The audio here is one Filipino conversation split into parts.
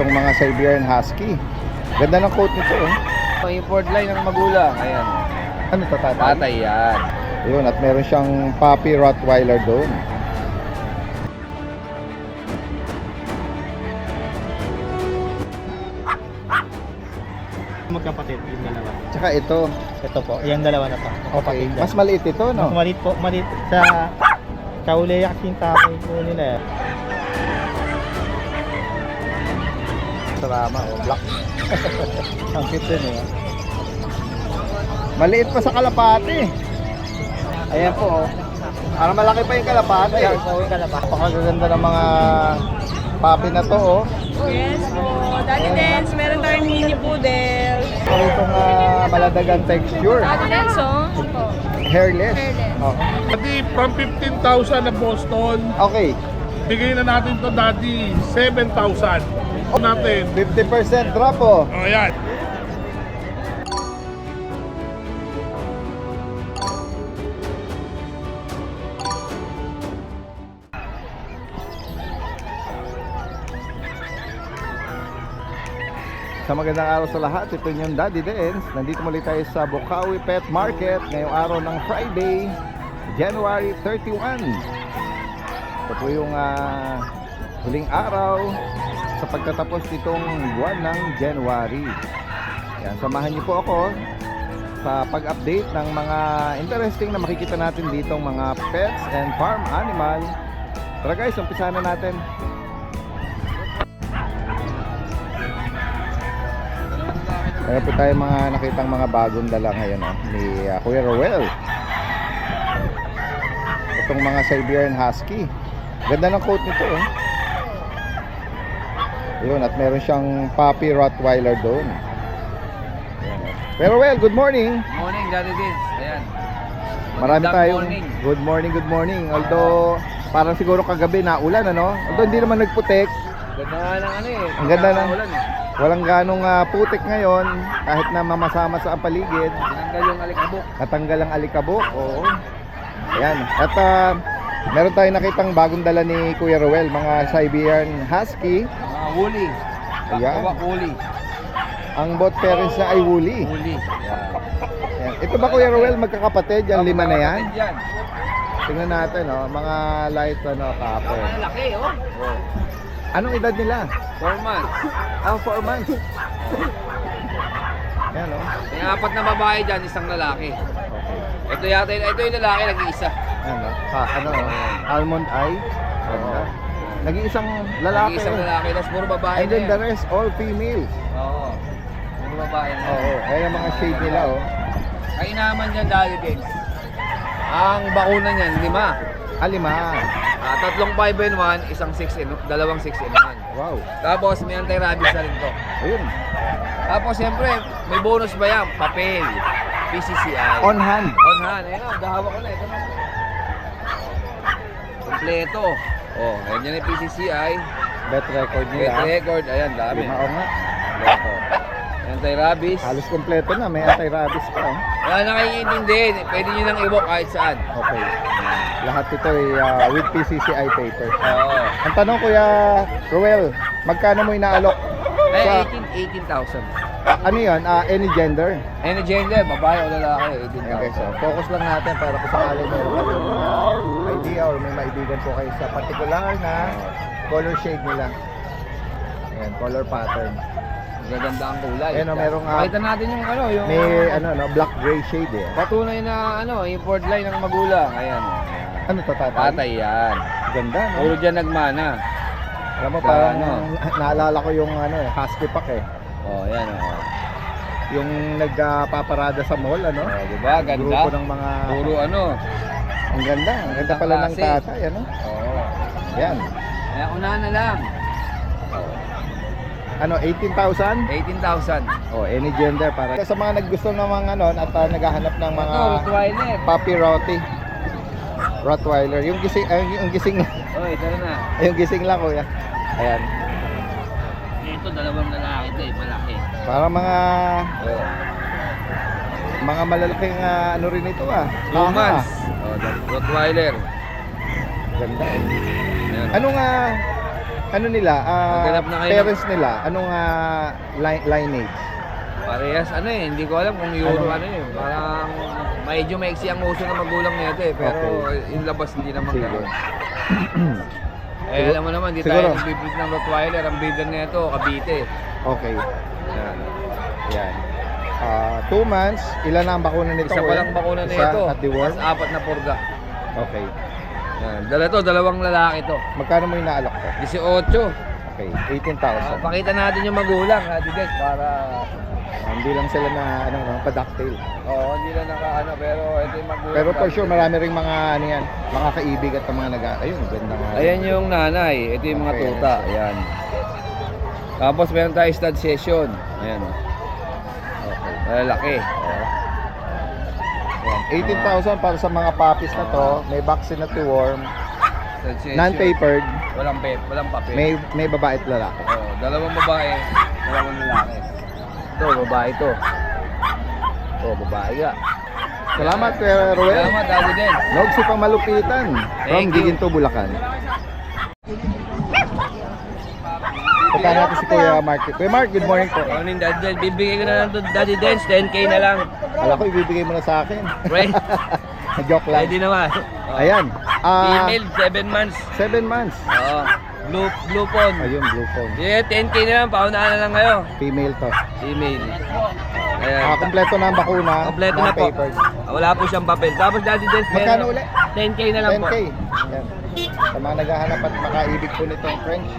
Itong mga Siberian Husky. Ganda ng coat nito eh. Import line ng magulang. Ayan. Ano to, tatay? Tatay yan. Yun, at meron siyang puppy Rottweiler doon. Magkapatid, yung dalawa. Tsaka ito. Ito po, yung dalawa na to. Okay. Kapatid. Mas maliit ito, Mas no? malit po, malit sa kauli yung tapoy po nila. Sarama, oh, black. Ang cute din eh. Maliit pa sa kalapate. Ayan po, oh. Parang malaki pa yung kalapate. Ayan po yung kalapate. Napakaganda ng mga puppy na to, oh. Yes po. Daddy Dance, meron tayong mini poodle. Ito itong maladagang texture. Daddy Dance, oh. Opo. Hairless. Hairless. Oh. Daddy, from 15,000 na Boston, Okay. bigay na natin to Daddy, 7,000. Natin. 50% drop, oh. O yan. Sa magandang araw sa lahat, ito yung Daddy Dance. Nandito muli tayo sa Bukawi Pet Market ngayong araw ng Friday, January 31. Ito po yung huling araw sa pagtatapos nitong buwan ng January. Yan, samahan niyo po ako sa pag-update ng mga interesting na makikita natin ditong mga pets and farm animal. Tara guys, umpisahan na natin. Meron po tayo mga nakitang mga bagong dala ngayon ni Kuya Roel. Itong mga Siberian Husky. Ganda ng coat nito eh. Yun, at meron siyang puppy Rottweiler doon. Pero well, good morning. Morning, Daddy Dance. Ayan. Marami Magandang tayong morning. good morning. Although parang siguro kagabi na ulan, ano? Although hindi naman nagputik. Ganda nga ng ano eh. Ang ganda ng Ulan eh. walang ganong putik ngayon kahit na mamasama sa ang paligid. Tinanggal yung alikabok. Natanggal ang alikabok. Oo. Ayan. At meron tayong nakitang bagong dala ni Kuya Roel, mga Siberian Husky. Mga woolly. Ayan. Bakawak woolly. Ang both parents na ay woolly. Woolly. Ayan. Ayan. Ito ba Kuya Roel, magkakapatid? Yan, lima na yan? Kapatid yan. Tingnan natin, oh, mga light couple. Ang laki oh. Oh. Anong edad nila? 4 months. 4 months. Ayan, oh. May 4 na babae dyan, isang lalaki. Okay. Ito yata, ito yung lalaki, nag-iisa. Ayan, oh. Ano, oh, almond eye. Ganda. Nag-iisang lalaki. Nag-iisang lalaki, tapos puro babae And then na the yan. rest, all females. Oo. Puro babae na. Oo, ayan ang mga shade nila, oh. Ang inaman dyan, Daddy Dance. Ang bakuna niyan, 5. 5. Tatlong 5 in 1, isang 6 in, dalawang 6 in 1. Wow. Tapos may anti-rabies na rin to. Ayun. Tapos siyempre, may bonus ba yan? Papel, PCCI. On hand. On hand. Ayun na, dahawa ko na. Ito na. Kompleto. Oh, ayan yan yung PCCI. Bet record Get nila. record. Ayan, dami. 5, oo nga. Kompleto. Anti-rabies. Halos kompleto na. May anti-rabies pa, oh. Wala na kayong intindihin. Pwede nyo nang i-walk kahit saan. Okay. Lahat ito ay with PCCI paper. Oo. Ang tanong, Kuya Roel, magkano mo inaalok? Ay, Sa, 18,000. ano yun? Any gender? Any gender, babae o lalaki, Okay, so 18,000. focus lang natin para kung sakali meron kayong idea or may maibigan po kayo sa particular na color shade nila. Ayan, color pattern. Magaganda ang kulay. Ayan, merong, Pakita natin yung ano, yung May black gray shade eh. patunay na ano, import line ng magulang. Ayan. Ano to, tatay? Tatay yan. Ganda, no? Puro dyan nagmana. Alam mo, parang Ano? naalala ko yung Husky Pack eh. Oh, yan oh. Yung nagpaparada sa mall, ano? Oh, diba? Ganda. Grupo ng mga... Puro ano. Ang ganda. Ang ganda pala ng klase. tatay, ano? Oh. Yan. Kaya unahan na lang. Ano, 18,000? 18,000. Oh, any gender para. Sa mga naggusto ng mga ano, at naghahanap ng mga Ito, Rottweiler. puppy Rottweiler. Yung gising, yung gising, Oy, tara na. yung gising lang, kuya. Ayan. Ito, dalawang lalaki ito eh, malaki. Para mga Oh. mga malalaking ano rin ito 2 Aha. months. Oh, Rottweiler. Ganda. Ayan. Anong ano nila, Maghanap na kayo parents nila, anong lineage? Parehas, ano eh, hindi ko alam kung Euro Ano? ano eh. Parang medyo maiksi ang uso ng magulang nito eh. Pero yung labas hindi naman Sige. gano'n. Eh, alam mo naman, di Siguro. tayo nagbibreed ng Rottweiler. Ang breeder nito, Cavite. Okay. Yan. Yan. 2 months, ilan na ang bakuna nito? Isa pa lang bakuna Isa nito. at the worm? Tapos 4 na purga. Okay. Yan. Dalawang lalaki to. Magkano mo inaalok ko? 18. Okay, 18,000. Pakita natin yung magulang, ha, guys, para... Hindi lang sila na padactyl. Oo, hindi lang nakaano, pero ito yung magulang. Pero for sure, marami ring mga ano yan, mga kaibig at mga ayun, ganda nga. Ayan yung nanay. Ito yung mga Okay. tuta. Ayan. Tapos meron tayo stud session. Ayan. Okay. Malalaki. Ayan. 18,000 para sa mga puppies na to. May vaccine na worm. Stud session. Non-papered. Walang papel. May babae at lalaki. Oo, dalawang babae, dalawang lalaki. Ito, babae to. Ito, babae ka. Salamat, Kuya Ruel. Salamat, Daddy Den. Nogsi pang malupitan. From Thank you. Giginto, Bulacan. Punta natin si Kuya Mark. Kuya Mark, good morning po. Morning, Daddy Den. Bibigay ko na lang to, Daddy Den. 10K na lang. Alam ko, ibibigay mo na sa akin. Right? Joke lang. Pwede naman. Ayan. Female, 7 months. 7 months. Oo. Blue phone. Ayun, blue phone. Yeah, 10K na lang. Paunahan na lang kayo. Female to. Female. Ayan. Kompleto na ang bakuna. Kompleto na po. non-papered. Wala po siyang papel. Tapos Daddy Den, Magkano uli? 10K na lang 10K. po. Yan. Sa mga naghahanap at makaibig po nitong French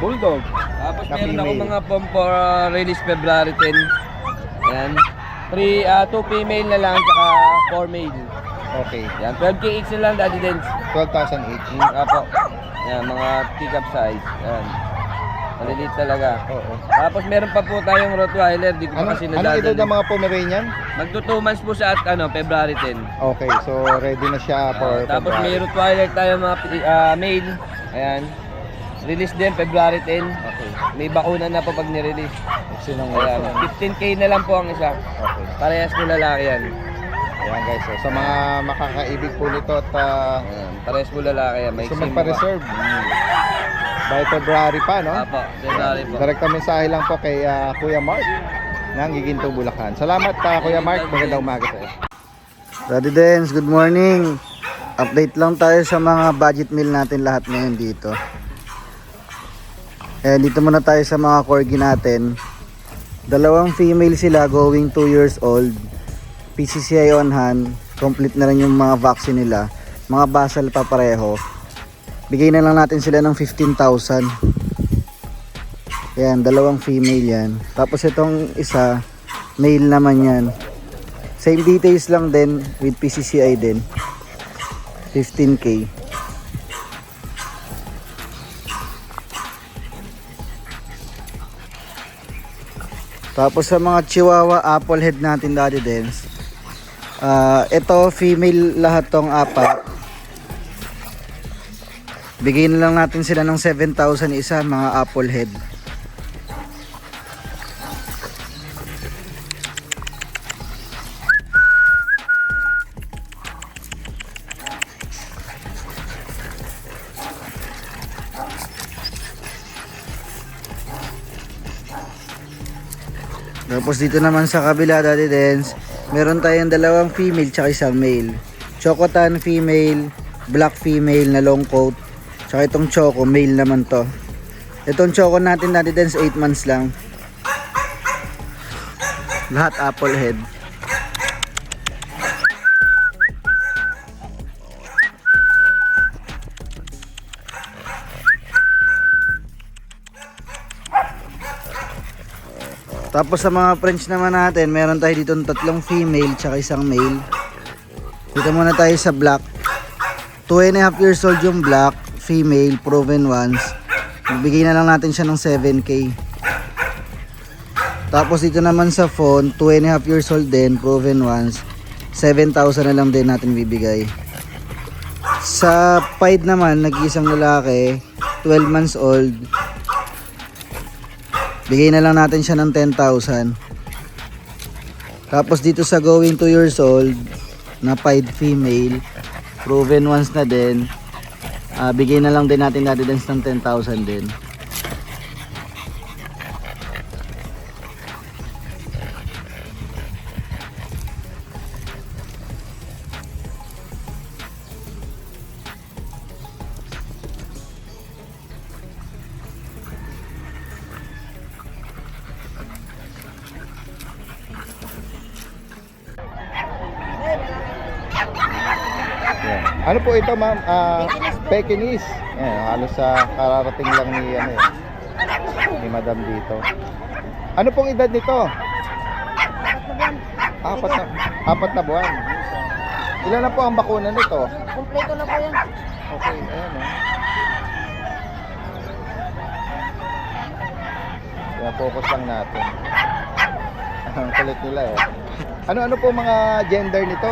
Bulldog. Tapos na meron ako female. mga pom for release February 10. Ayan. 2 female na lang, tsaka 4 male. Okay. Yan, 12K each na lang, Daddy Dens. 12,000 each. Apo. Yan, mga pick-up size. Yan. Maliliit talaga. Oo. Tapos meron pa po tayong Rottweiler, di ko pa Ano, kasi ano edad ng nadadala. mga Pomeranian? Magto 2 months po siya at February 10. Okay, so ready na siya for Tapos may February. Rottweiler tayo mga male. Ayan. Release din February 10. Okay. May bakuna na po pag nirelease. Sinong Ayan. 15K na lang po ang isa. Okay. Parehas po lalaki yan. Ayan guys, so, sa mga makakaibig po nito at Ayan. Parehas po lalaki yan. May gusto magpa-reserve by February pa, no? Apo, February po. Direkta mensahe lang po kay Kuya Mark ng Giginto, Bulacan. Salamat Kuya Mark, magandang umaga sa iyo. Daddy Dens, good morning. Update lang tayo sa mga budget meal natin lahat ngayon dito. Dito muna tayo sa mga corgi natin. Dalawang female sila, going 2 years old. PCCI on hand. Complete na rin yung mga vaccine nila. Mga basal pa pareho. Bigay na lang natin sila ng 15,000. Yan, dalawang female yan. Tapos itong isa, male naman yan. Same details lang din with PCCI din. 15K. Tapos sa mga Chihuahua apple head natin Daddy Dens. Ito female lahat tong apat. Bigay na lang natin sila ng 7,000 isa mga apple head. Tapos dito naman sa kabila Daddy Dens, meron tayong dalawang female tsaka isang male. Chocotan female, black female na long coat. Tsaka itong choco, male naman to. Itong choco natin Daddy Dens, 8 months lang. Lahat apple head. Tapos sa mga French naman natin, meron tayo dito 3 female tsaka isang male. Dito muna tayo sa black. 2.5 years old yung black, female, proven ones. Bigay na lang natin siya ng 7K. Tapos dito naman sa phone, 2.5 years old din, proven ones. 7,000 na lang din natin bibigay. Sa Pied naman, nag-iisang lalaki, 12 months old. Bigay na lang natin siya ng 10,000. Tapos dito sa going 2 years old, na Pied female, proven ones na din. Bigay na lang din natin Daddy Dens ng 10,000 din. Yan. Ano po ito, ma'am? Pekinese. Yan, halos sa kararating lang ni ano eh, ni Madam dito. Ano pong edad nito? 4 na buwan. Ilan na po ang bakuna nito? Kompleto na po yan. Okay, ayan o. Yan, focus lang natin. Ang kulit nila eh. Ano po mga gender nito?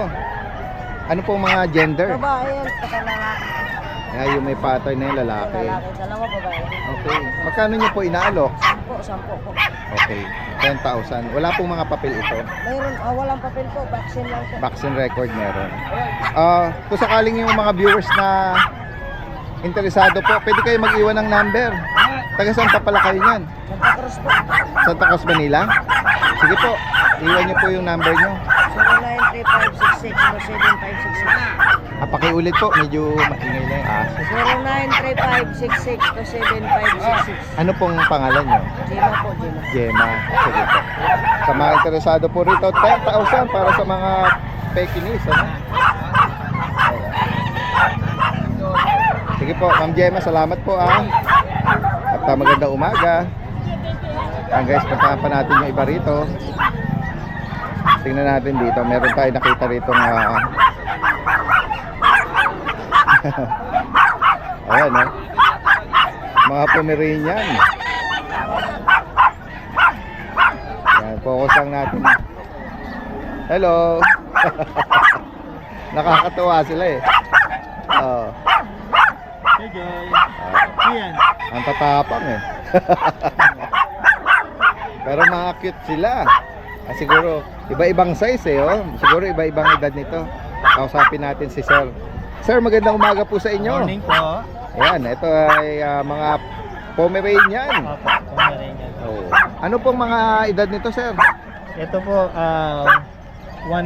Ano po mga gender? Babae yan, saka lalaki. Ay, yung may pattern na yung lalaki. Lalaki, dalawa babae. Okay. Magkano niyo po inaalok? 10 po. Okay. 10,000. Wala pong mga papel ito. Mayroon, walang papel po, vaccine lang po. Vaccine record meron. Kung sakaling yung mga viewers na interesado po, pwede kayo mag-iwan ng number. Taga saan pa pala kayo niyan? Nagpa-cross po. Santa Cruz, Manila? Sige po, iwan niyo po yung number niyo. 093566-27566. Pakiulit po, medyo maingay na yung aso. 093566-27566. Ano pong pangalan niyo? Gima po, Gima. Gemma. Sige po. Sa mga interesado po rito, 10,000 para sa mga Pekinese. Ano? Ayan. Sige po, Ma'am Gemma, salamat po At magandang umaga. Guys, puntahan pa natin yung iba rito. Tingnan natin dito. Meron tayo nakita rito ayan mga Pomeranian. Yan, focus lang natin. Hello. Nakakatuwa sila eh. Hey guys. Ayan. Ang tatapang eh. Pero mga cute sila. Siguro iba-ibang size eh, oh. Siguro iba-ibang edad nito. Kausapin natin si Sir. Sir, magandang umaga po sa inyo. Morning po. Ayan, ito ay mga Pomeranian. Opo, Pomeranian. Oh. Ano pong mga edad nito, Sir? Ito po, 1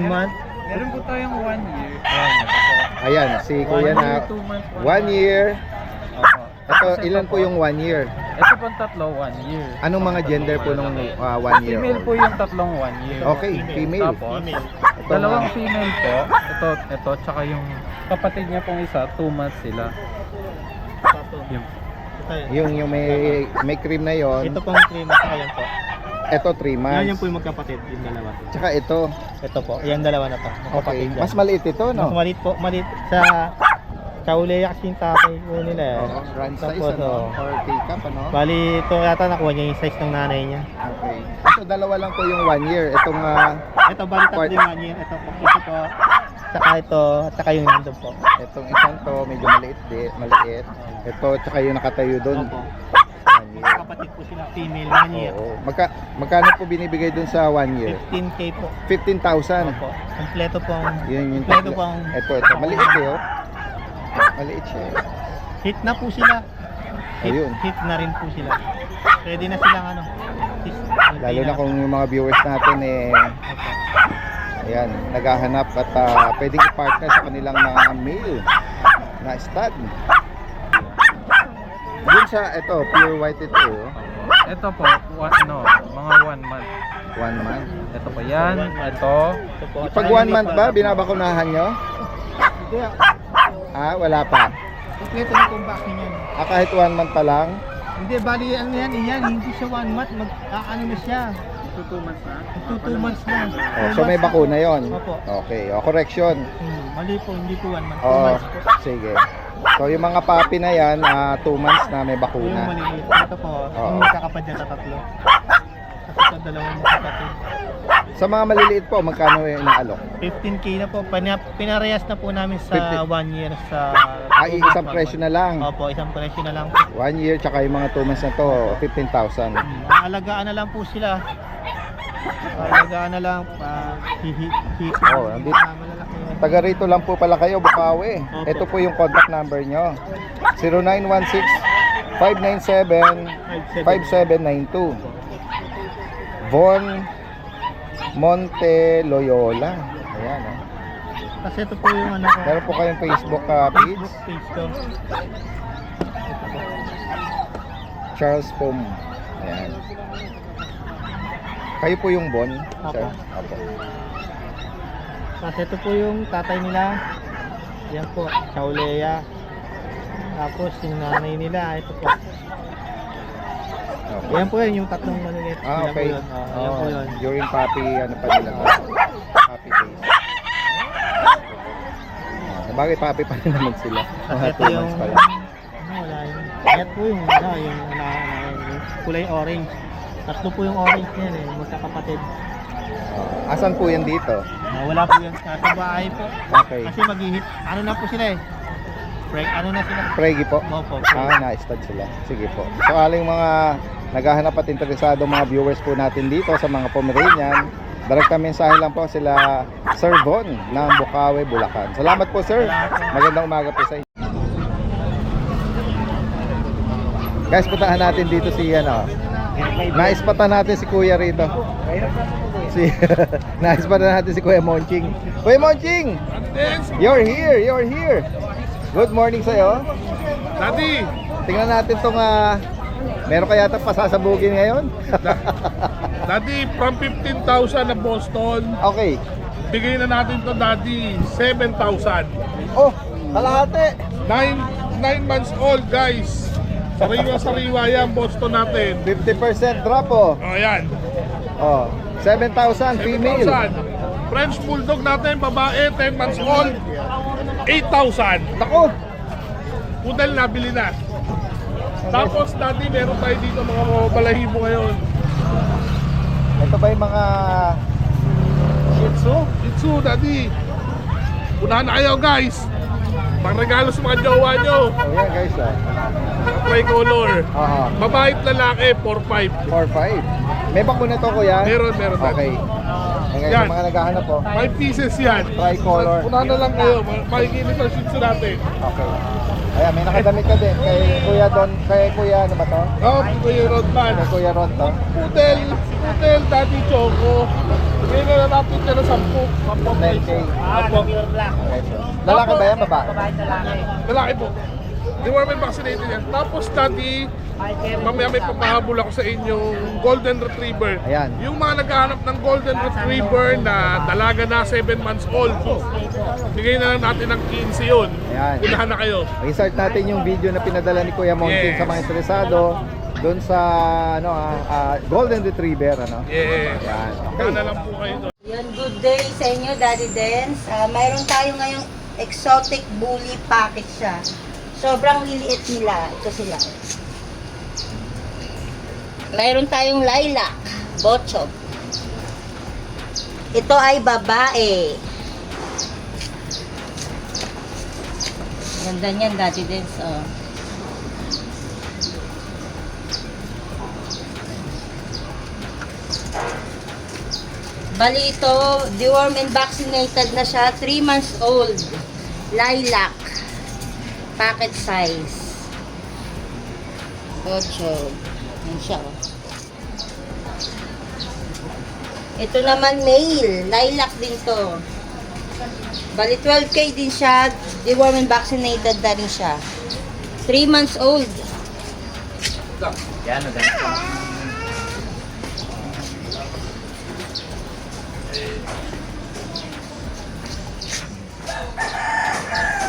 month. Meron po tayong 1 year. Ayan, si Kuya na 2 months. 1 year. Opo. Ito, ilan po yung 1 year? Ito pong tatlo, 1 year. Anong mga gender po nung 1 year Female old? po yung tatlong 1 year. Okay, female. Tapos, Ito dalawang mga- female po. Ito, tsaka yung kapatid niya pong isa, 2 months sila. Yung, Yung may cream na yon. Ito pong 3 months. Ayan po. Ito 3 months. Yan po yung magkapatid, yung dalawa. Tsaka ito. Ito po, yan dalawa na po. Okay. Magkapatid yan. Mas maliit ito, Mas no? maliit po, maliit sa kaulaya kasi yung tatay po nila. Oo, grand size, Tapos, ano? oh. Or take-up, ano? Bali, ito yata nakuha niya yung size ng nanay niya. Okay. So, dalawa lang po yung 1 year. Itong, Ito, bali tatlo Part- yung 1 year. Ito po, tsaka ito, at saka yung nandun po. itong isang to, medyo maliit. Ito, tsaka yung nakatayo doon. Opo. 1 year. Kapatid po sila, female, 1 year. Oo. Magkano po binibigay doon sa 1 year? 15K po. 15,000. Opo. Kompleto pong, Yun yung kompleto pong, ito. Maliit eh, oh. Maliit siya. hit na po sila. Ayun. Hit na rin po sila. Ready na silang ano. Lalo na kung yung mga viewers natin ayan, naghahanap at pwedeng i-partner sa kanilang mga male na stud. Yun sa ito, pure white ito, oh. ito po, mga 1 month. 1 month. Ito po yan, ito. Pag 1 month ba, binabakunahan nyo? Wala pa. Kompleto na pong vaccine yan. Kahit 1 month pa lang. Hindi, bali ano yan, hindi siya 1 month, ano na siya. 2 months na? 2 months na. So may bakuna yon. Opo. Okay, correction. Mali po, hindi po 1 month. 2 Oo, months po. sige. So yung mga puppy na yan, 2 months na may Yung bakuna. maliliit. Ito po, Oo. yung kakapad niya sa tatlo. Kasi ito, dalawang magkapatid. Sa mga maliliit po, magkano yung inaalok? 15K na po. Pinarehas na po namin sa 1 year sa... Isang presyo na lang. Opo, isang presyo na lang po. 1 year, tsaka yung mga 2 months na to, 15,000. Aalagaan na lang po sila. Aalagaan na lang. Oh, andito. Taga rito lang po pala kayo, Bukawi. Opo. Ito po yung contact number nyo. 0916-597-5792. Von Monte Loyola. Ayan, oh. Kasi ito po yung ano ko. Meron po kayong Facebook page. Facebook page ko. Charles Pom. Ayan. Kayo po yung Bon, sir? Opo. Opo. Kasi ito po yung tatay nila. Yan po, Chaulea. Tapos yung nanay nila, ito po. Okay. Yan po yun, yung tatlong manulit. Okay. Yan po yun. During puppy, ano pa nila? Puppy days. Bakit puppy pa rin naman sila? Mga Ito 2 yung, months pa lang. wala yun. Yan po yung kulay orange. Tatlo po yung orange niyan eh, magkakapatid. Asan po yan dito? Wala po yan sa bahay po. Okay. Kasi mag-ihit, ano na po sila eh. Ano na sila? Pregi po? Opo. Na-stud sila. Sige po. So, aling mga naghahanap at interesado mga viewers po natin dito sa mga Pomeranian, direkta mensahe lang po sila Sir Von ng Bukawi, Bulacan. Salamat po, sir. Magandang umaga po sa inyo. Guys, puntahan natin dito si naispatan natin si Kuya rito. Naispatan natin si Kuya Monching. Kuya Monching! You're here. Good morning sa'yo. Daddy, Tingnan natin tong meron kaya yata pasasabugin ngayon. Daddy, from 15,000 na Boston, Okay. bigay na natin to Daddy, 7,000. Oh, kalahati. 9 months old, guys. Sariwa yan, Boston natin. 50% drop oh. O, yan. Oh, 7,000 female. 7,000. French Bulldog natin, babae, 10 months old, 8,000. Nako. Poodle nabili na. Tapos, Daddy, meron tayo dito mga balahibo ngayon. Ito ba yung mga Shih Tzu? Itsu, Daddy. Unahan na kayo, guys. Pang regalo sa mga jowa nyo. Oh, yan guys Tricolor. Aha. Babae at lalaki, 4-5. 4-5. May bakuna to kuya? Meron, Okay. Ayan guys, Yan. sa mga naghahanap po. 5 pieces yan. Tricolor. Unahan na lang kayo. Makikinig ang shih tzu natin. Okay. Ayan, may nakadamit ka din. Kay Kuya, ano ba to? Oh, Kuya Rodman. Kay Kuya Ron to. Poodle, Daddy Choco. Bigyan na lang natin siya ng 10. 10K. Apo. Okay, so. Lalaki ba yan? Babae? Lalaki po. Deworming vaccinated yan. Tapos, Daddy, mamaya may papahabol ako sa inyong Golden Retriever. Ayan. Yung mga naghahanap ng Golden Retriever na dalaga na 7 months old, bigay na lang natin ng 15 yun. Ayan. Unahan na kayo. I-start natin yung video na pinadala ni Kuya Monching Yes. sa mga interesado doon sa Golden Retriever Yeah. Ayan. Okay. Unahan na lang po kayo doon. Yun, good day sa inyo, Daddy Dance. Mayroon tayo ngayong exotic bully package siya. Sobrang liliit nila. Ito sila. Mayroon tayong lilac, bochog. Ito ay babae. Ganda niyan, Daddy Dance. Oh. Bali ito, deworm and vaccinated na siya, 3 months old. Lilac. Packet size. Bochog. Yan siya. Oh. Ito naman male. Lilac din to. Bali 12K din siya. Deworm and vaccinated na rin siya. 3 months old. Yan, ganito.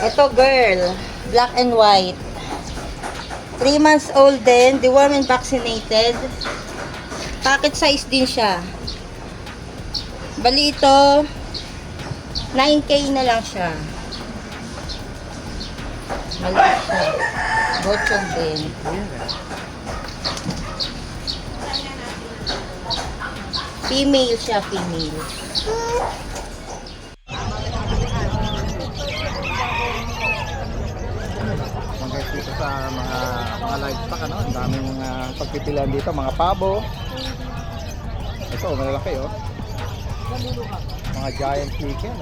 Ito girl. Black and white. 3 months old din. Deworm and vaccinated. Packet size din siya. Bali ito 9K na lang siya. Maliit siya. Bochog din. Female siya, female. Guys, dito sa mga livestock ang daming mga pagpipilian dito, mga pabo. Ito, malalaki mga giant chicken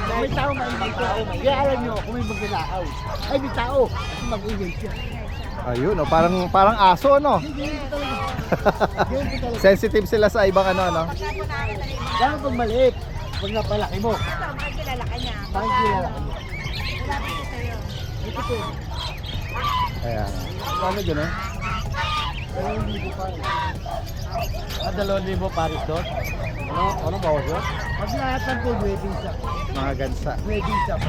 May tao, kaya alam nyo, kung may maglalahaw. Ay, may tao. Kasi mag-ingay siya. Ayun, parang aso sensitive sila sa ibang Kaya pag maliit, pag napalaki mo. Pag kilalaki niya. Pag kilalaki niya. Ayan. Paano dyan 2,000 pares doon. Ano ba yun? Pag lahat ng food, wedding shop. Mga gansa. Wedding shop.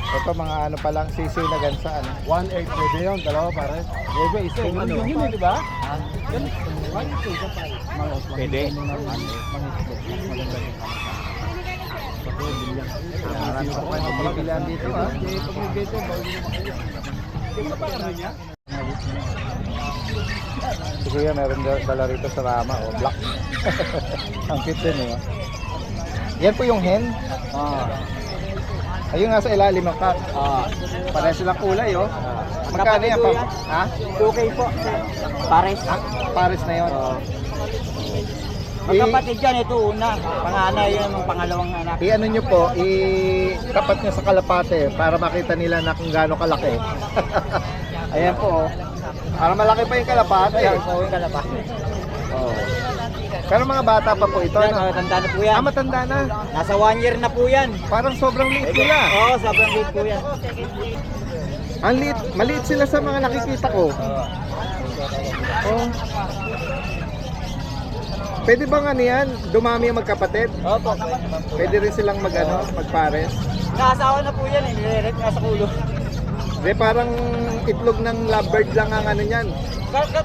Ito mga ano pa lang, sisiw na gansa. Ano? 1,800 pwede yun, dalawa pares. Pwede, isa yung ano. Yun yun, di ba? Ganun. 1,200 sa pares. Pwede. Marami pa pwede pipilian dito ha. Si Kuya meron dala rito sa Rama, oh, black. Ang cute din eh. Yan po yung hen. Ayun nga sa ilalim ng cut. Pareho silang kulay oh. Magkano yan pa? Ha? 2K po. Pares. Pares na yun. Magkapatid yan, ito una. Panganay yun ang pangalawang anak. I-ano nyo po, i-tapat nyo sa kalapate para makita nila na kung gaano kalaki. Ayan po, oh. Para malaki pa yung kalapate. Ayan po yung kalapa. Oh. Pero mga bata pa po ito, Yan, no? matanda na po yan. Matanda na. Nasa 1 year na po yan. Parang sobrang liit nila. Oo, sobrang liit po yan. Ang liit, maliit sila sa mga nakikita ko. Oh. Pwede bang ano yan, dumami ang magkapatid? Opo. Pwede rin silang magpares. Nakasawa na po yan eh, nire-rep nasa kulo. Hindi, parang itlog ng lovebird lang ang ano niyan.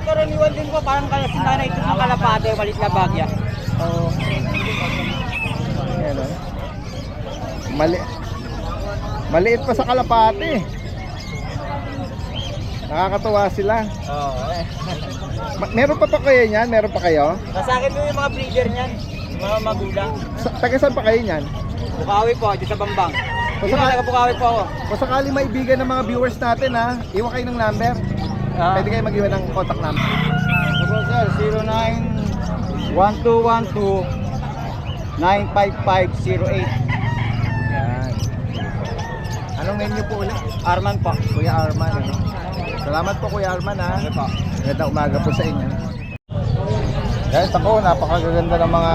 Karaniwan din po, parang sinanay ito ng kalapate, malit na bagya. Oo. Ayan o. Maliit pa sa kalapate. Nakakatuwa sila. Oo. Meron pa kayo niyan? Meron pa kayo? Sa akin po yung mga breeder niyan, yung mga magulang. Taga saan pa kayo niyan? Bukawi po, dito sa Bambang. Kung Dito taga Bukawi po ako. Kung sakali maibigan ng mga viewers natin ha, iwan kayo ng number. Pwede kayo mag-iwan ng contact number. Opo sir, 09-1212-95508. Yan. Anong name niyo po ulit? Arman po. Kuya Arman. Ano? Salamat po Kuya Arman ha. Ano po? Magandang umaga po sa inyo. Guys, ako napakaganda ng mga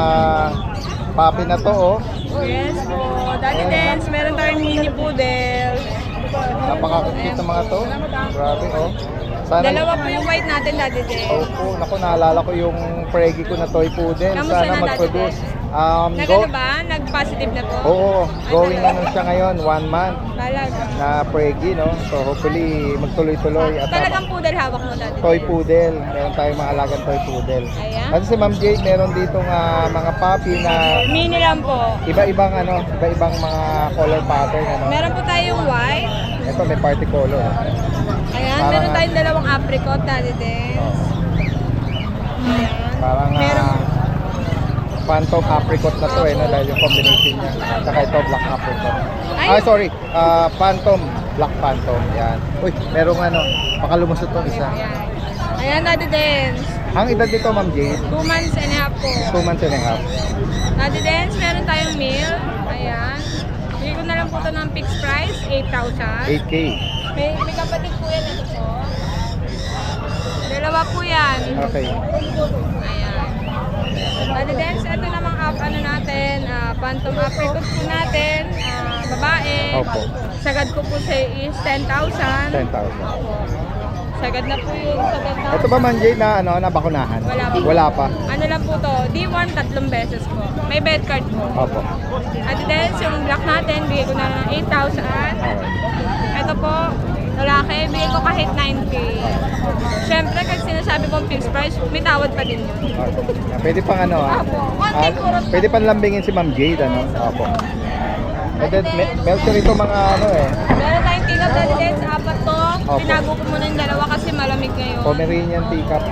papi na to oh. Yes po. Daddy Dance, meron tayong mini poodle. Napakakit ng mga to. Grabe oh. Sana Dalawa po yung white natin, Daddy Dance. Opo, naku naalala ko yung pregi ko na toy poodle. Kamusta Sana na, mag-produce. Nagano ba? Nag-positive na po? Oo, going ano siya ngayon, 1 month Talaga. na pregi, no? So hopefully magtuloy-tuloy at Talagang poodle hawak mo, Daddy toy Dance. poodle. Meron tayong mga alagang toy poodle. Ayan. Kasi si Ma'am Jade meron ditong mga puppy na Mini lang po. iba-ibang mga color pattern ano. Meron po tayong white. Ito may party color. Ayan, Parang- meron tayong dalawang apricot, Daddy Dance. Ayan. Parang Meron phantom apricot na to no dahil yung combination niya. Saka ito black apricot. Ay! Sorry, phantom, black phantom. Yan. Uy, merong baka lumusot tong isa. Ayan. Ayan, Daddy Dance. Ang edad dito, Ma'am Jade, 2 months and a half po. 2 months and a half. Daddy Dance, meron tayong meal. Ayan. Bigay ko na lang po ito ng fixed price, 8,000. 8K. May kapatid po yan, ito po. Dalawa po yan. Okay. Ayan. Daddy Dance, ito namang natin, phantom apricot po natin, babae. Opo. Sagad ko po siya is 10,000. 10,000. Opo. Sagad na po yung sagad na. Ito ba, Ma'am Jade, na nabakunahan? Wala pa. Wala pa. Ano lang po to, D1 3 beses po. May bed card po. Opo. At then, yung black natin, bigay ko na ng 8,000. Ito po, lalaki, bigay ko kahit 9K. Siyempre, kasi sinasabi kong fixed price, may tawad pa din yun. Pwede pang Opo. Konting kurot pwede pang lambingin si Ma'am Jade, Opo. And then, melter ito mga Meron tayong tingap na din, 4 to. Opo. Tinago ko muna yung dalawa kasi malamig ngayon. Pomeranian teacup.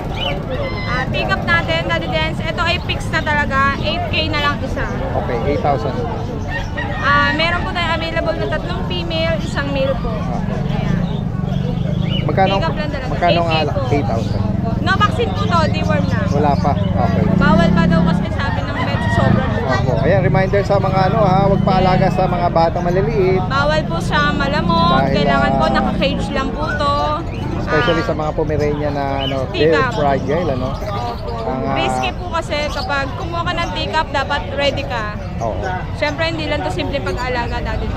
Pick up natin, Daddy Dance. Ito ay fixed na talaga. 8K na lang isa. Okay, 8,000. Meron po tayong available na 3 female, 1 male po. Ayan. Magkano Pick up lang talaga. magkano nga 8K po. 8,000? Opo. No vaccine po to, deworm na. Wala pa. Okay. Bawal pa daw kasi sabi ng vet, sobrang po. Opo. Ayan, reminder sa mga huwag paalaga sa mga batang maliliit, Bawal po siya malamog, Dahil, kailangan po naka-cage lang po to. especially sa mga Pomeranian na very Teacup. fragile, Opo. Ang, Risky po kasi kapag kumuha ka ng teacup, dapat ready ka. Oo. Siyempre, hindi lang to simple pag-alaga, Daddy.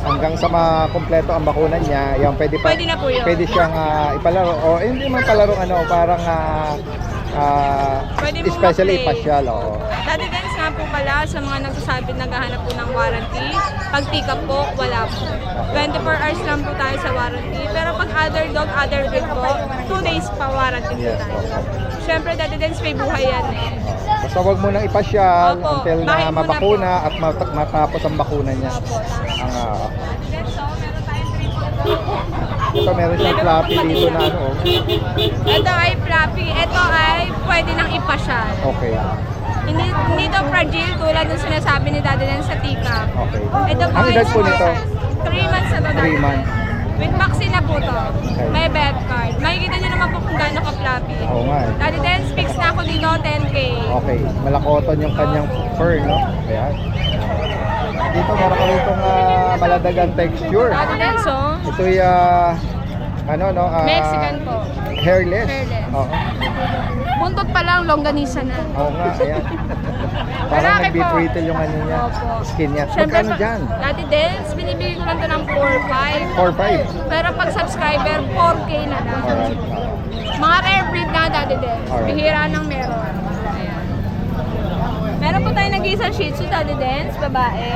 Hanggang sa makumpleto ang bakunan niya, yan pwede Pwede na po yun. Pwede siyang ipalaro o hindi man palaro parang Pwede mo especially ma-play. pasyal, oo. Daddy Dance nga po pala sa mga nagsasabi naghahanap po ng warranty. Pag pick up po, wala po. 24 hours lang po tayo sa warranty. Pero pag other dog, other breed po, 2 days pa warranty po Yes, tayo. opo. Siyempre, Daddy Dance may buhay yan eh. Basta wag mo nang ipasyal Opo, until na bahay muna mabakuna at matapos ang bakuna niya. Opo, tama. Ang, Then, so, meron tayong triple. ito meron siyang floppy dito na ano. Oh. Ito ay fluffy. Ito ay pwede nang ipasyal. Okay. Hindi to fragile tulad ng sinasabi ni Daddy Dance sa tika. Okay. Ito po Ang ay edad po nito? 3 months na to, 3 Daddy months. Dance. With vaccine na po to. Okay. May vet card. Makikita nyo naman po kung gaano ka-fluffy. Oo nga eh. Daddy Dance, fix na ako dito, 10K. Okay. Malakoton yung kanyang fur, no? Ayan. Dito meron ka ritong maladagang texture. Daddy Dance, oh. Ito'y ano no? Mexican po. Hairless. Hairless. Oo. Buntot pa lang, longganisa na. Oo nga, ayan. Parang Lalaki po. nag-brittle yung ano niya. Opo. Skin niya. Siyempre, Magkano dyan? Daddy Dance, binibigay ko lang to ng 4-5. 4-5. Pero pag subscriber, 4K na lang. Alright. Mga rare breed na Daddy Dance. Alright. Bihira ng meron. Ayan. Meron po tayo nag-iisang Shih Tzu Daddy Dance, babae.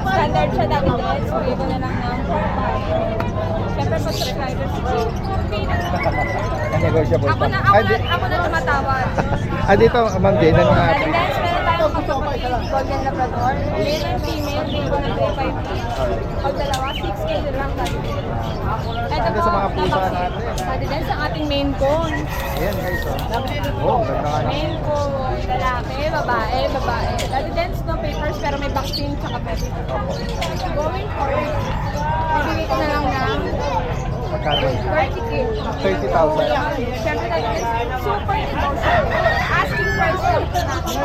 Standard siya Daddy Dance. Bigay ko na lang ng 4-5. Siyempre pag subscriber, 4K na lang. Negotiable Ako pa. na, ako na tumatawad. Dito, Ma'am Jane, ano nga? Daddy Dance, meron tayong kapatid, Golden Labrador. Male and female, bigay ko ng 3-5 each. Pag dalawa, 6K na lang Daddy Dance. Ito Ganda po, sa mga pusa napaka- natin. Daddy Dance, ang ating main cone. Ayan guys, oh. Oh, ganda nga. Main cone, lalaki, babae, babae. Daddy Dance, no papers, pero may vaccine sa pet. Going forward, bibigay ko na lang ng Magkano? 30K. 30,000. Siyempre Daddy Dance, super negotiable. Asking price lang po natin.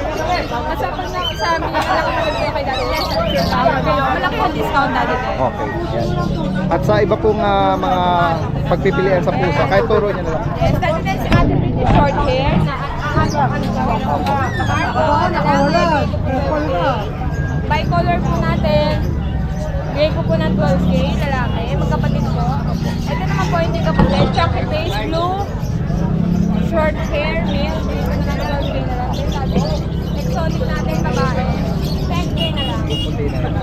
Kasi pag sabi niya, malaki na kayo kay Daddy Dance, malaki ang discount Daddy Dance. Okay, yan. At sa iba pong mga pagpipilian sa pusa, kahit turo niya na lang. Yes, Daddy Dance, si Ate British short hair na bicolor po natin. Bigay ko po ng 12K, lalaki, magkapatid po. Ito naman po hindi kapatid, chocolate base, blue, short hair, male, bigay ko na lang 12K na lang. Then sabi, exotic natin, babae, 10K na lang. Puti na lang.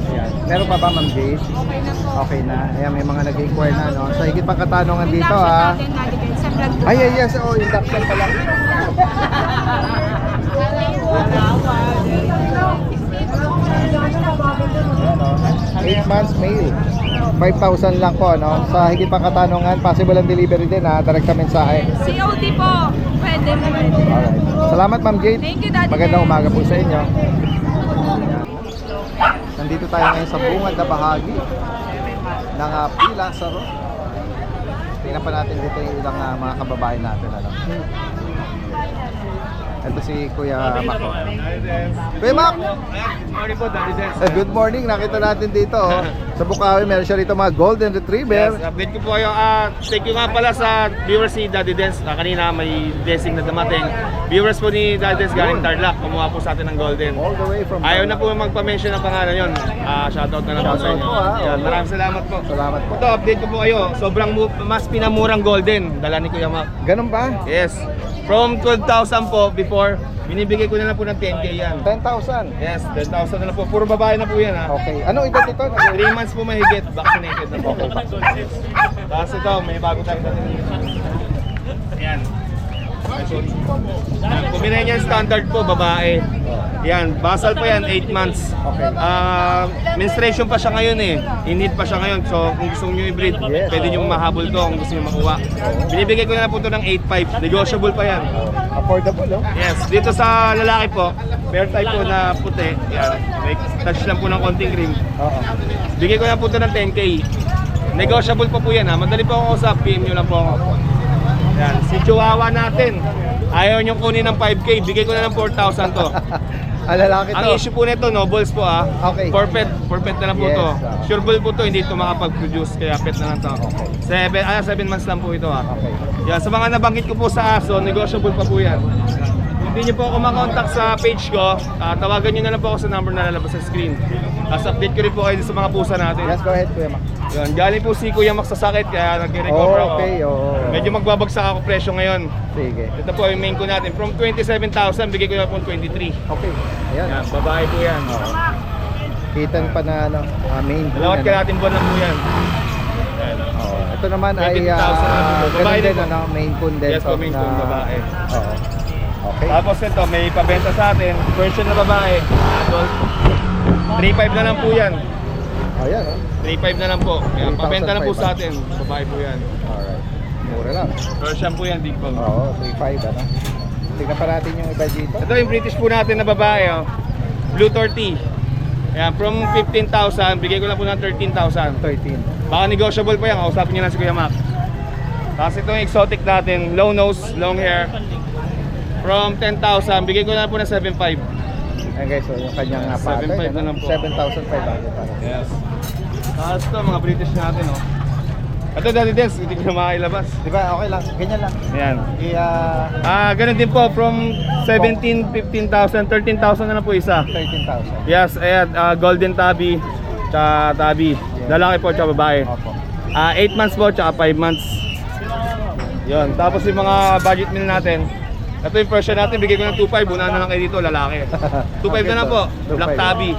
Ayan. Meron pa ba, Ma'am Jade? Okay na po. Okay na. Ayan, may mga nag-inquire na, no? Sa higit pang katanungan dito, Induction ha? natin, Daddy Dance, sa vlog po. Ay, yes, oh, induction pala. Ayan, oh. 8 months male. 5,000 lang po, no? Sa higit pang katanungan, possible ang delivery din, ha? Direkta mensahe. COD po, pwede po. Alright. Salamat, Ma'am Jade. Thank you, Daddy Magandang Dance. umaga po sa inyo. Ayan. Nandito tayo ngayon sa bungad na bahagi ng Pila Saro. Tingnan pa natin dito yung ilang mga kababayan natin. Ano? Ito si Kuya Mac. Kuya Mac! Morning po, Daddy Dance. Good morning. Nakita natin dito. Oh. Sa Bukawi, meron siya rito mga Golden Retriever. Yes, update ko po kayo. Thank you nga pala sa viewers ni Daddy Dance. Kanina may blessing na dumating. Viewers po ni Daddy Dance galing Tarlac. Kumuha po sa atin ng Golden. All the way from Ayaw na po magpa-mention ng pangalan yun. Shoutout na lang po sa Shoutout inyo. po, ha. Yan, maraming salamat po. Salamat po. Ito, update ko po kayo. Sobrang mas pinamurang Golden. Dala ni Kuya Mac. Ganun ba? Yes. From 12,000 po before, binibigay ko na lang po ng 10K yan. 10,000. Yes, 10,000 na lang po. Puro babae na po yan ha. Okay. Anong edad ito? 3 months po mahigit, vaccinated na po. Tapos ito, may bago tayong dating dito. Ayan. Pomeranian standard po, babae. Yan, basal po yan, 8 months. Okay. Menstruation pa siya ngayon eh. In-need pa siya ngayon. So kung gusto nyo i-breed, Yes, pwede nyo mahabol to kung gusto nyo makuha. Binibigay ko na lang po ito ng 8.5. Negotiable pa yan. Affordable, no? Yes, dito sa lalaki po, bear type po na puti. Yan, may touch lang po ng konting cream. Oo. Bigay ko na po ito ng 10K. Negotiable pa po yan ha. Madali po ako usap. PM nyo lang po ako. Yan. Si Chihuahua natin. Ayaw nyo kunin ng 5K. Bigay ko na ng 4,000 to. Lalaki to. Ang issue po nito, no balls po ha. Okay. For pet na lang po Yes, to. ah. Sure ball po to, hindi ito makapag-produce. Kaya pet na lang to. 7 months lang po ito ha. Okay. Yan, sa mga nabanggit ko po sa aso, negotiable pa po yan. hindi niyo po ako makontak sa page ko, tawagan niyo na lang po ako sa number na lalabas sa screen. Update ko rin po kayo sa mga pusa natin. Yes, go ahead, Kuya Mac. Yun, galing po si Kuya Max sa sakit kaya nag-recover ako. Okay, oo. Medyo magbabagsak ako presyo ngayon. Sige. Ito po yung main ko natin. From 27,000, bigay ko na po 23. Okay. Ayan. Yan, babae po yan. Kita pa na ano, main. Dalawat ka natin buwan lang po yan. Yan. Ito naman ay 20,000 ganun babae din, din po. ano, main coon din. Yes po, main coon, babae. Oo. Okay. Tapos ito, may pabenta sa atin. Version na babae. Adult. 3.5 na lang po yan. Ayan, oh. 3.5 na lang po. Kaya 3,500. pabenta na po sa atin. Babae po yan. Alright. Mura lang. Version po yan, big po. Oo, 3.5 ano. Tingnan pa natin yung iba dito. Ito yung British po natin na babae, oh. Blue Torty. Ayan, from 15,000, bigay ko lang po ng 13,000. 13. Baka negotiable po yan, kausapin nyo lang si Kuya Mac. Tapos ito yung exotic natin, long nose, long hair. From 10,000, bigay ko na po ng 7,500. Ayan guys, so yung kanyang pattern, 7,500 na ano? lang po. 7,500 para. Yes. Tapos ito, mga British natin, oh. Ito, Daddy Des, hindi ko na makailabas. Di ba? Okay lang. Ganyan lang. Ayan. Ganun Ganun din po, from 17, 15,000, 13,000 na lang po isa. 13,000. Yes, ayan, golden tabby, tsaka tabby. Lalaki po, tsaka babae. Opo. 8 months po, tsaka 5 months. Yun, tapos yung mga budget meal natin. Ito yung version natin, bigay ko ng 2.5, una na lang kayo dito, lalaki. 2.5 na lang po, black tabby.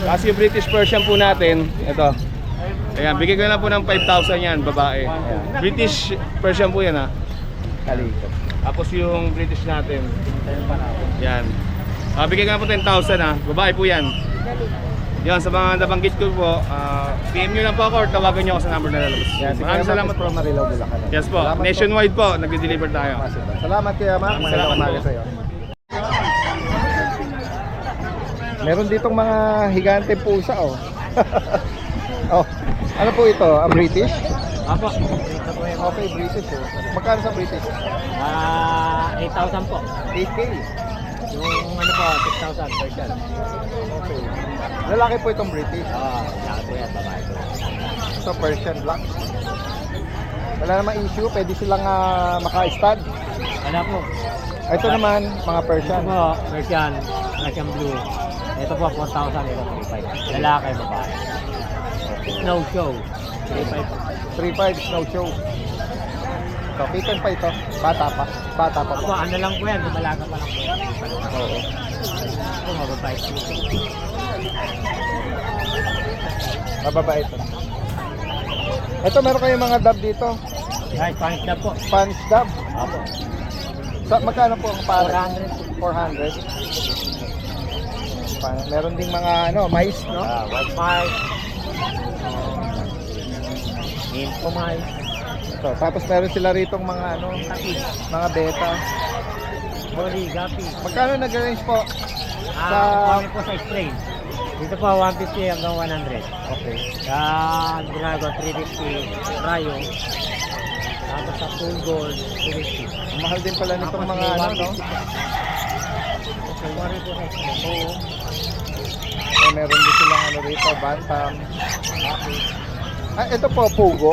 Kasi yung British Persian po natin, ito. Ayan, bigay ko na lang po ng 5,000 yan, babae. British Persian po yan, ha. Kalikot. Tapos yung British natin. Yan. Bigay ko na po 10,000, ha. Babae po yan. Yan, sa mga nabanggit ko po, PM nyo lang po ako or tawagan nyo ako sa number na lalabas. Yan, si Maraming salamat po. from Marilao, Bulacan. Yes po, Salamat nationwide po, nagde-deliver tayo. Salamat Kuya Mac. Maraming Magandang salamat umaga po. sa'yo. Meron ditong mga higante pusa, oh. Oh, ano po ito? Ang British? Apo. Okay, British, oh. Magkano sa British? 8,000 po. 8K. Yung ano po, 6,000 per shot. Okay. Lalaki po itong British. Laki po yan, babae po. So, Persian black. Wala namang issue, pwede silang maka-stud. Wala po. Ito naman, mga Persian. Ito po, Persian, Persian blue. Ito po, 4,000, ito 3,500. Lalaki, babae. Snow show, 3,500. 3.5 snow show. So, pitan pa ito. Bata pa. Bata pa Ito, po. ano lang po yan, dumalaga pa lang po yan. Oo. Ito, mababait po. Mababa ito. Ito, meron kayong mga dub dito. Guys, Spanish dub po. Spanish dub. Apo. Sa, magkano po ang pare? 400. 400. Meron ding mga mais, no? White mice. Info mice. Ito, tapos meron sila ritong mga mga beta. Boli, gapi. Magkano nag-range po? Kami po sa strain. Dito po 150 hanggang 100. Okay. Sa Dragon 350 Rayo. Tapos sa Full Gold 250. Ang mahal din pala nitong mga no? Sorry po sa strain. Oo. So, meron din silang rito, bantam. Ito po, pugo.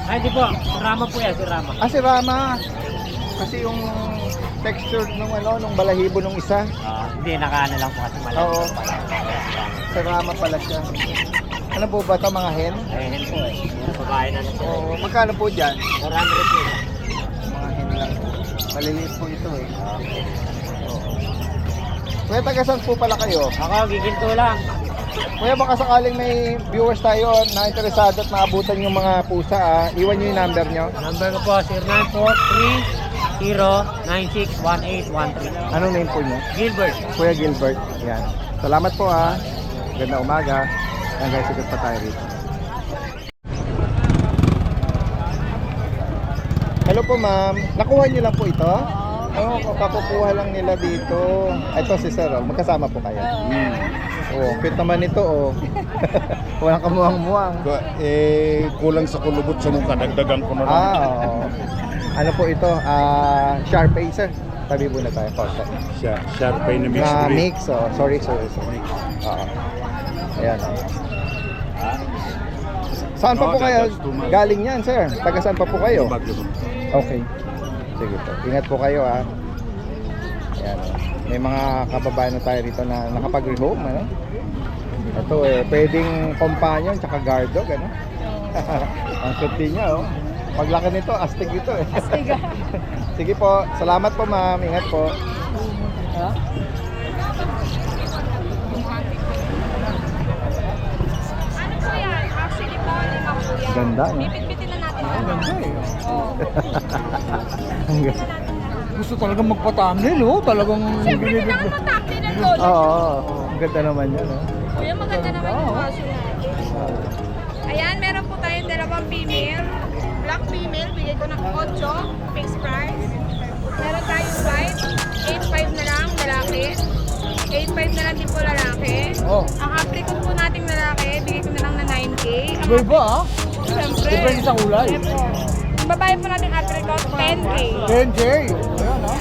Ay, di po. Si Rama po yan, si Rama. Si Rama. Kasi yung texture nung nung balahibo nung isa. Hindi, nakaano lang po kasi malaki. Oo. Si Rama pala siya. Ano po ba ito, mga hen? Ayan po eh. Babae na lang po. Oo. Magkano po dyan? 400 po. Mga hen lang. Maliliit po ito eh. Kuya, taga-saan po pala kayo? Ako, giginto lang. Kuya, baka sakaling may viewers tayo na interesado at maabutan yung mga pusa, iwan nyo yung number nyo. Number ko po, 0943-096-1813. Anong name po nyo? Gilbert. Kuya Gilbert. Yan. Salamat po ha. Ganda umaga. Yan guys, sigot pa tayo rito. Hello po ma'am. Nakuha nyo lang po ito? Oo, kakukuha lang nila dito. Ito si Sir, magkasama po kayo. Oo, cute naman ito oh. Walang kamuhang-muhang. Kulang sa kulubot sa mukha, dagdagan ko na lang. Oo. Ano po ito? Sharp Acer. Tabi muna tayo. Sharpay na mixed Na breed. mix, oh. Sorry. Oo. Ayan, oh. Saan pa po kayo galing yan, sir? Taga saan pa po kayo? Bagyo. Okay. Sige po. Ingat po kayo, ha. Yan, oh. May mga kababayan na tayo dito na nakapag-rehome, ano? Ito pwedeng companion tsaka guard dog, ano? Ang cute niya, oh. Paglaki nito, astig ito eh. Astig. Sige po, salamat po ma'am, ingat po. Ano po yan? Actually po, 5 po yan. Ganda, no? Pipit-pitin na natin. Ganda Oo. Ang ganda. Gusto talagang magpa-thumbnail, oh. Talagang Siyempre, kailangan matakti ng lolo. Oo, ang ganda naman yan, oh. Kuya, maganda naman yung kaso natin. Ayan, meron po tayong 2 female. Black female, bigay ko ng 8, fixed price. Meron tayong white, 8.5 na lang, lalaki. 8.5 na lang din po lalaki. Ang apricot po nating lalaki, bigay ko na lang na 9K. Ang Iba, ah. Siyempre. Depende sa kulay. Ang babae po nating apricot, 10K. 10K. Ayan, ah.